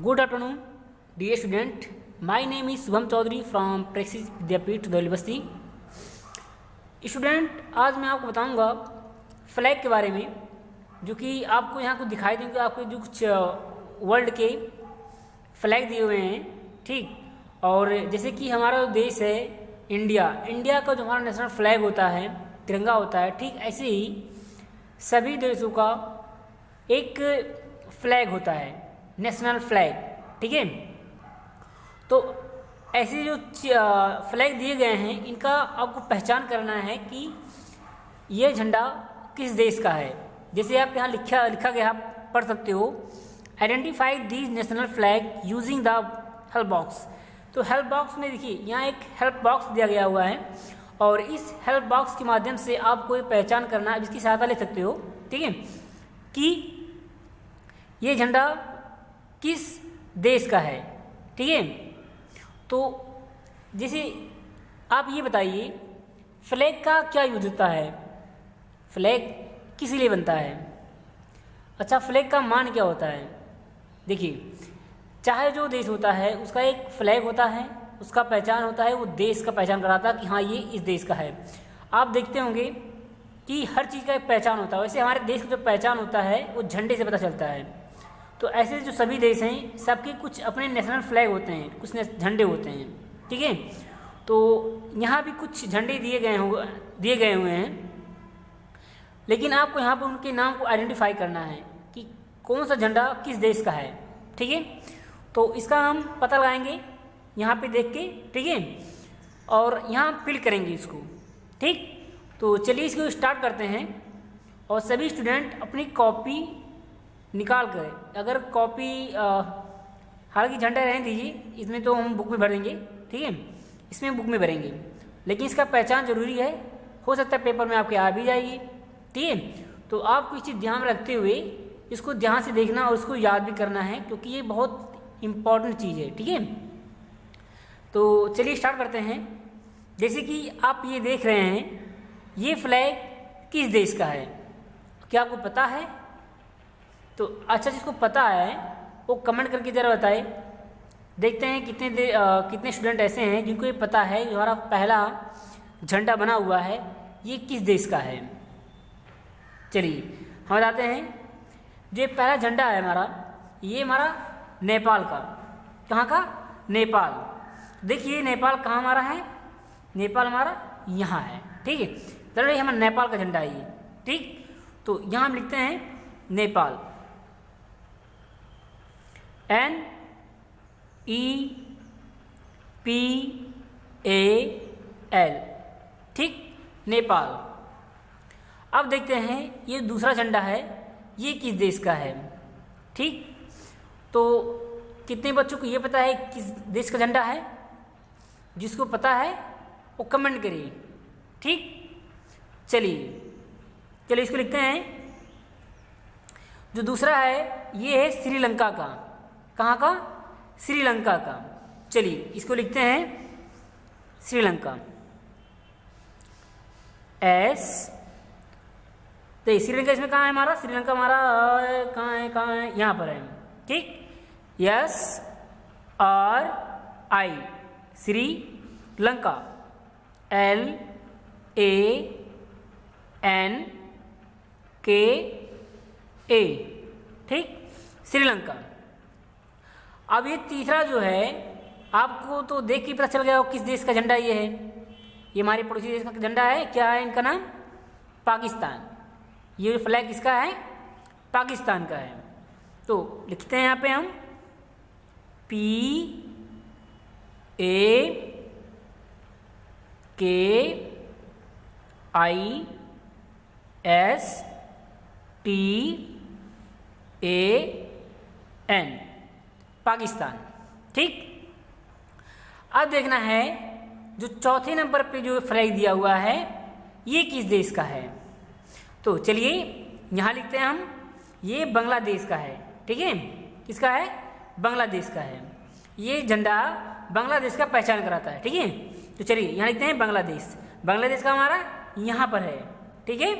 Good afternoon dear student, my name is Shubham Chaudhary from Praxis Vidyapeeth Dauli Basti. Student, आज मैं आपको बताऊंगा फ्लैग के बारे में, जो कि आपको यहाँ कुछ दिखाई देंगे। आपको जो कुछ वर्ल्ड के फ्लैग दिए हुए हैं, ठीक। और जैसे कि हमारा देश है इंडिया का जो हमारा नेशनल फ्लैग होता है, तिरंगा होता है, ठीक ऐसे ही सभी देशों का एक फ्लैग होता है, नेशनल फ्लैग, ठीक है। तो ऐसे जो फ्लैग दिए गए हैं, इनका आपको पहचान करना है कि ये झंडा किस देश का है। जैसे आप यहाँ लिखा गया, आप पढ़ सकते हो, identify these national flag using the help box. तो हेल्प बॉक्स में देखिए, यहाँ एक हेल्प बॉक्स दिया गया हुआ है, और इस हेल्प बॉक्स के माध्यम से आपको ये पहचान करना, इसकी सहायता ले सकते हो, ठीक है, कि ये झंडा किस देश का है, ठीक है। तो जैसे आप ये बताइए, फ्लैग का क्या यूज होता है, फ्लैग किस लिए बनता है। अच्छा, फ्लैग का मान क्या होता है। देखिए, चाहे जो देश होता है उसका एक फ्लैग होता है, उसका पहचान होता है, वो देश का पहचान कराता है कि हाँ ये इस देश का है। आप देखते होंगे कि हर चीज़ का एक पहचान होता है, वैसे हमारे देश का जो पहचान होता है वो झंडे से पता चलता है। तो ऐसे जो सभी देश हैं, सबके कुछ अपने नेशनल फ्लैग होते हैं, कुछ झंडे होते हैं, ठीक है। तो यहाँ भी कुछ झंडे दिए गए हुए हैं, लेकिन आपको यहाँ पर उनके नाम को आइडेंटिफाई करना है कि कौन सा झंडा किस देश का है, ठीक है। तो इसका हम पता लगाएंगे यहाँ पे देख के, ठीक है, और यहाँ फिल करेंगे इसको, ठीक। तो चलिए इसको स्टार्ट करते हैं, और सभी स्टूडेंट अपनी कॉपी निकाल कर, अगर कॉपी हालांकि झंडा रहने दीजिए, इसमें तो हम बुक में भर देंगे, ठीक है, इसमें बुक में भरेंगे, लेकिन इसका पहचान जरूरी है। हो सकता है पेपर में आपके आ भी जाएगी, ठीक है। तो आपको इस चीज़ ध्यान में रखते हुए इसको ध्यान से देखना और इसको याद भी करना है, क्योंकि ये बहुत इम्पॉर्टेंट चीज़ है, ठीक है। तो चलिए स्टार्ट करते हैं। जैसे कि आप ये देख रहे हैं, ये फ्लैग किस देश का है, क्या आपको पता है। तो अच्छा, जिसको पता है वो कमेंट करके ज़रा बताए। देखते हैं कितने स्टूडेंट ऐसे हैं जिनको ये पता है, जो हमारा पहला झंडा बना हुआ है ये किस देश का है। चलिए हम बताते हैं, जो पहला झंडा है हमारा, ये हमारा नेपाल का। कहाँ का? नेपाल। देखिए नेपाल कहाँ हमारा है, नेपाल हमारा यहाँ है, ठीक है। चलिए हमारा नेपाल का झंडा है ये, ठीक। तो यहाँ हम लिखते हैं नेपाल, NEPAL, ठीक, नेपाल। अब देखते हैं ये दूसरा झंडा है, ये किस देश का है, ठीक। तो कितने बच्चों को ये पता है किस देश का झंडा है। जिसको पता है वो कमेंट करिए, ठीक। चलिए इसको लिखते हैं। जो दूसरा है ये है श्रीलंका का। कहाँ का? श्रीलंका का। चलिए इसको लिखते हैं श्रीलंका, S। तो श्रीलंका इसमें कहाँ है हमारा, श्रीलंका हमारा कहाँ है, यहाँ पर है, ठीक। SRI, श्रीलंका, LANKA, ठीक, श्रीलंका। अब ये तीसरा जो है, आपको तो देख के पता चल गया हो किस देश का झंडा ये है। ये हमारे पड़ोसी देश का झंडा है, क्या है इनका नाम? पाकिस्तान। ये फ्लैग किसका है? पाकिस्तान का है। तो लिखते हैं यहाँ पे हम PAKISTAN, पाकिस्तान, ठीक। अब देखना है जो चौथे नंबर पे जो फ्लैग दिया हुआ है ये किस देश का है। तो चलिए यहाँ लिखते हैं हम, ये बांग्लादेश का है, ठीक है। किसका है? बांग्लादेश का है। ये झंडा बांग्लादेश का पहचान कराता है, ठीक है। तो चलिए यहाँ लिखते हैं बांग्लादेश। बांग्लादेश का हमारा यहाँ पर है, ठीक है।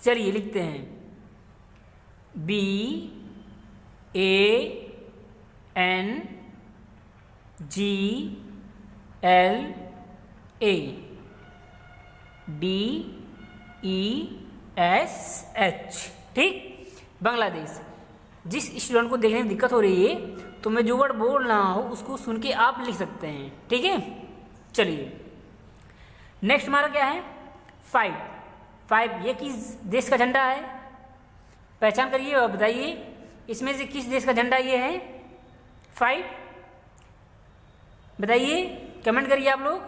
चलिए लिखते हैं BANGLADESH, ठीक, बांग्लादेश। जिस स्टूडेंट को देखने में दिक्कत हो रही है तो मैं जो वर्ड बोल रहा हूँ उसको सुन के आप लिख सकते हैं, ठीक है। चलिए नेक्स्ट हमारा क्या है, 5 ये किस देश का झंडा है, पहचान करिए और बताइए इसमें से किस देश का झंडा ये है। 5 बताइए, कमेंट करिए आप लोग,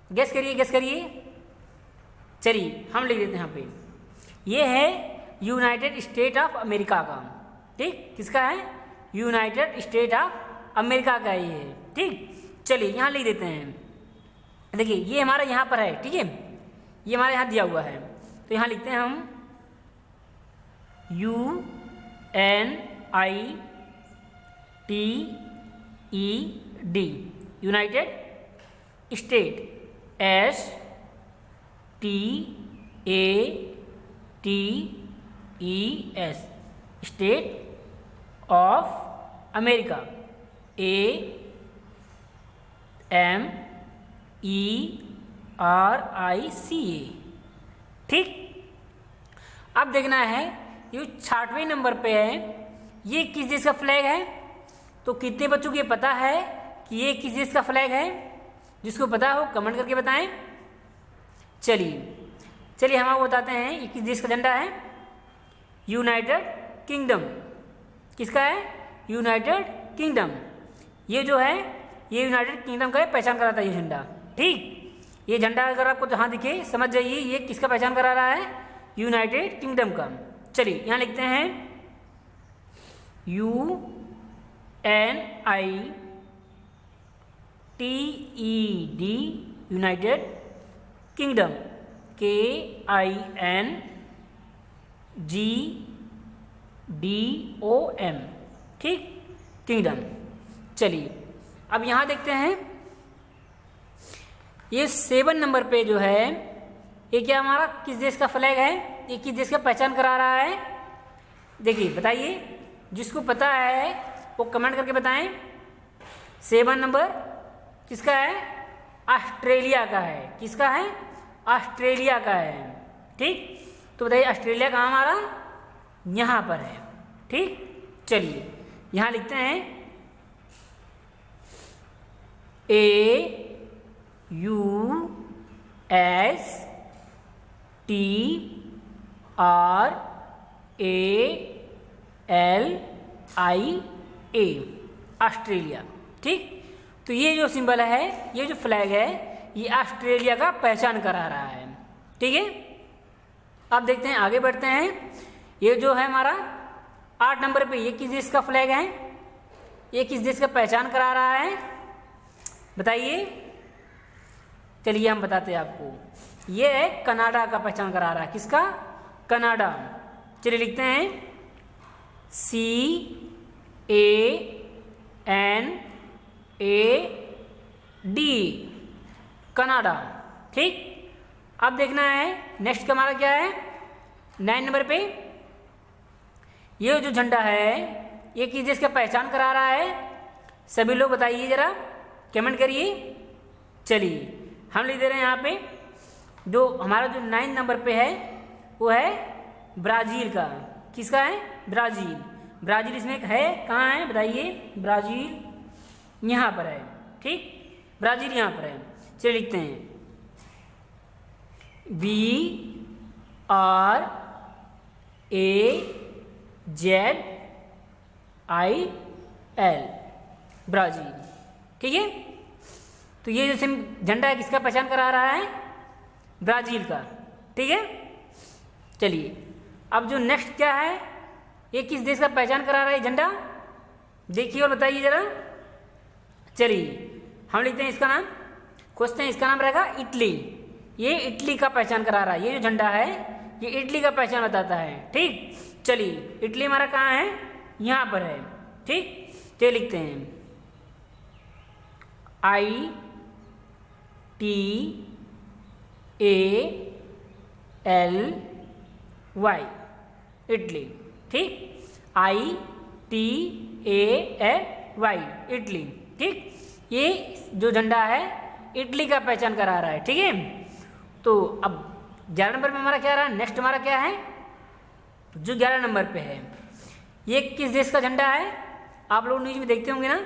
गेस करिए। चलिए हम लिख देते हैं यहाँ पे, ये है यूनाइटेड स्टेट ऑफ अमेरिका का, ठीक, किसका है, यूनाइटेड स्टेट ऑफ अमेरिका का ये है, ठीक। चलिए यहाँ लिख देते हैं, देखिए ये हमारा यहाँ पर है, ठीक है, ये हमारे यहाँ दिया हुआ है, तो यहाँ लिखते हैं हम UNITED, United state, STATES, state of America, AMERICA, ठीक। अब देखना है ये 66वें नंबर पे है, ये किस देश का फ्लैग है, तो कितने बच्चों को ये पता है कि ये किस देश का फ्लैग है, जिसको पता हो कमेंट करके बताएं। चलिए हम आपको बताते हैं ये किस देश का झंडा है, यूनाइटेड किंगडम, किसका है, यूनाइटेड किंगडम। ये जो है ये यूनाइटेड किंगडम का पहचान कराता है ये झंडा, ठीक। ये झंडा अगर आपको जहाँ दिखे समझ जाइए ये किसका पहचान करा रहा है, यूनाइटेड किंगडम का। चलिए यहाँ लिखते हैं UNITED, यूनाइटेड किंगडम, KINGDOM, ठीक, किंगडम। चलिए अब यहाँ देखते हैं ये 7 नंबर पे जो है ये क्या हमारा किस देश का फ्लैग है, ये किस देश का पहचान करा रहा है, देखिए बताइए, जिसको पता है वो कमेंट करके बताएं। 7 नंबर किसका है, ऑस्ट्रेलिया का है, किसका है, ऑस्ट्रेलिया का है, ठीक। तो बताइए ऑस्ट्रेलिया कहाँ हमारा, यहाँ पर है, ठीक। चलिए यहाँ लिखते हैं AUSTRALIA, ऑस्ट्रेलिया, ठीक। तो ये जो सिंबल है, ये जो फ्लैग है, ये ऑस्ट्रेलिया का पहचान करा रहा है, ठीक है। अब देखते हैं आगे बढ़ते हैं, ये जो है हमारा 8 नंबर पे ये किस देश का फ्लैग है, ये किस देश का पहचान करा रहा है, बताइए। चलिए हम बताते हैं आपको, ये है कनाडा का पहचान करा रहा है, किसका, कनाडा। चलिए लिखते हैं CANAD, कनाडा, ठीक। अब देखना है नेक्स्ट का हमारा क्या है, 9 नंबर पे ये जो झंडा है ये किस देश का पहचान करा रहा है, सभी लोग बताइए जरा, कमेंट करिए। चलिए हम लिख दे रहे हैं यहाँ पे, जो हमारा जो 9 नंबर पे है वो है ब्राज़ील का, किसका है, ब्राज़ील इसमें एक है, कहाँ है बताइए, ब्राज़ील यहाँ पर है, ठीक, ब्राज़ील यहाँ पर है। चलिए लिखते हैं BRAZIL, ब्राज़ील, ठीक है। तो ये जो झंडा है किसका पहचान करा रहा है, ब्राज़ील का, ठीक है। चलिए अब जो नेक्स्ट क्या है, ये किस देश का पहचान करा रहा है झंडा, देखिए और बताइए जरा। चलिए हम लिखते हैं इसका नाम, खोजते हैं, इसका नाम रहेगा इटली, ये इटली का पहचान करा रहा है, ये जो झंडा है ये इटली का पहचान बताता है, ठीक। चलिए इटली हमारा कहाँ है, यहाँ पर है, ठीक। तो लिखते हैं ITALY, इटली, ठीक, ITALY, वाई, इटली। ठीक, ये जो झंडा है इटली का पहचान करा रहा है। ठीक है, तो अब 11 नंबर पे हमारा क्या रहा, नेक्स्ट हमारा क्या है जो 11 नंबर पे है, ये किस देश का झंडा है? आप लोग न्यूज में देखते होंगे ना,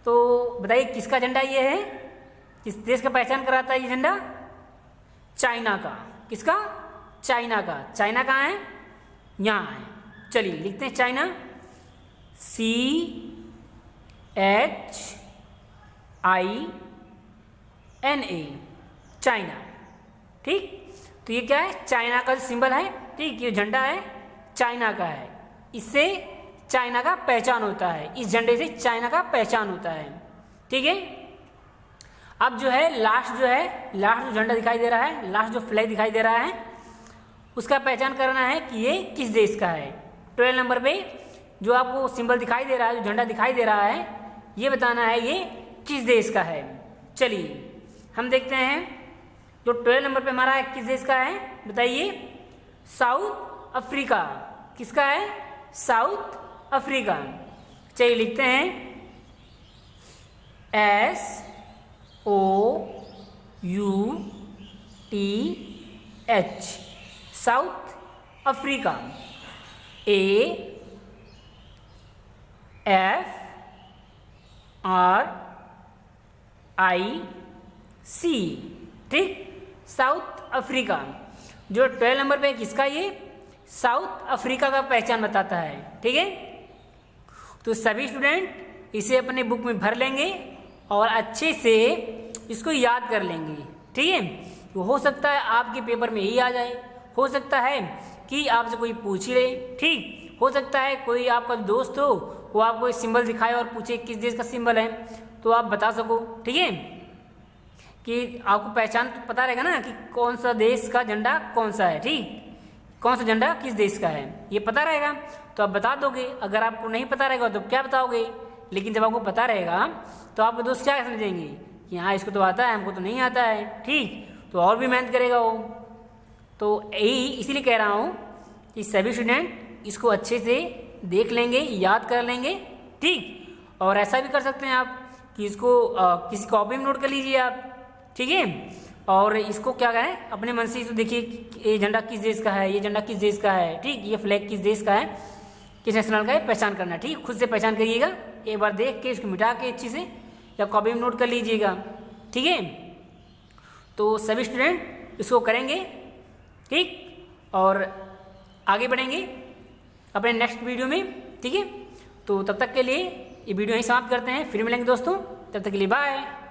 तो बताइए किसका झंडा ये है, किस देश का पहचान कराता है ये झंडा? चाइना का। किसका? चाइना का। चाइना कहाँ है? यहाँ है। चलिए लिखते हैं चाइना, CHINA, चाइना। ठीक, तो ये क्या है? चाइना का सिंबल है। ठीक, ये झंडा है चाइना का है, इससे चाइना का पहचान होता है, इस झंडे से चाइना का पहचान होता है। ठीक है, अब जो है लास्ट जो झंडा दिखाई दे रहा है, लास्ट जो फ्लैग दिखाई दे रहा है, उसका पहचान करना है कि ये किस देश का है। 12 नंबर पे जो आपको सिंबल दिखाई दे रहा है, जो झंडा दिखाई दे रहा है, ये बताना है ये किस देश का है। चलिए हम देखते हैं जो 12 नंबर पे हमारा है किस देश का है, बताइए? South Africa. किसका है? South Africa. चलिए लिखते हैं SOUTH, साउथ अफ्रीका। AFRIC। ठीक, साउथ अफ्रीका। जो 12 नंबर पे किसका, ये साउथ अफ्रीका का पहचान बताता है। ठीक है, तो सभी स्टूडेंट इसे अपने बुक में भर लेंगे और अच्छे से इसको याद कर लेंगे। ठीक है, तो हो सकता है आपके पेपर में यही आ जाए, हो सकता है कि आपसे कोई पूछ ही ले। ठीक, हो सकता है कोई आपका दोस्त हो, वो आपको एक सिंबल दिखाए और पूछे किस देश का सिंबल है, तो आप बता सको। ठीक है, कि आपको पहचान तो पता रहेगा ना कि कौन सा देश का झंडा कौन सा है। ठीक, कौन सा झंडा किस देश का है ये पता रहेगा तो आप बता दोगे। अगर आपको नहीं पता रहेगा तो क्या बताओगे, लेकिन जब आपको पता रहेगा तो आपके दोस्त क्या समझेंगे कि हाँ इसको तो आता है, हमको तो नहीं आता है। ठीक, तो और भी मेहनत करेगा वो। तो यही इसीलिए कह रहा हूँ कि सभी स्टूडेंट इसको अच्छे से देख लेंगे, याद कर लेंगे। ठीक, और ऐसा भी कर सकते हैं आप कि इसको किसी कॉपी में नोट कर लीजिए आप। ठीक है, और इसको क्या करें अपने मन से इसको देखिए ये झंडा किस देश का है, ये झंडा किस देश का है। ठीक, ये फ्लैग किस देश का है, किस नेशनल का है, पहचान करना। ठीक, खुद से पहचान करिएगा, एक बार देख के इसको मिटा के अच्छी से या कॉपी में नोट कर लीजिएगा। ठीक है, तो सभी स्टूडेंट इसको करेंगे। ठीक, और आगे बढ़ेंगे अपने नेक्स्ट वीडियो में। ठीक है, तो तब तक के लिए ये वीडियो यहीं समाप्त करते हैं, फिर मिलेंगे दोस्तों, तब तक के लिए बाय।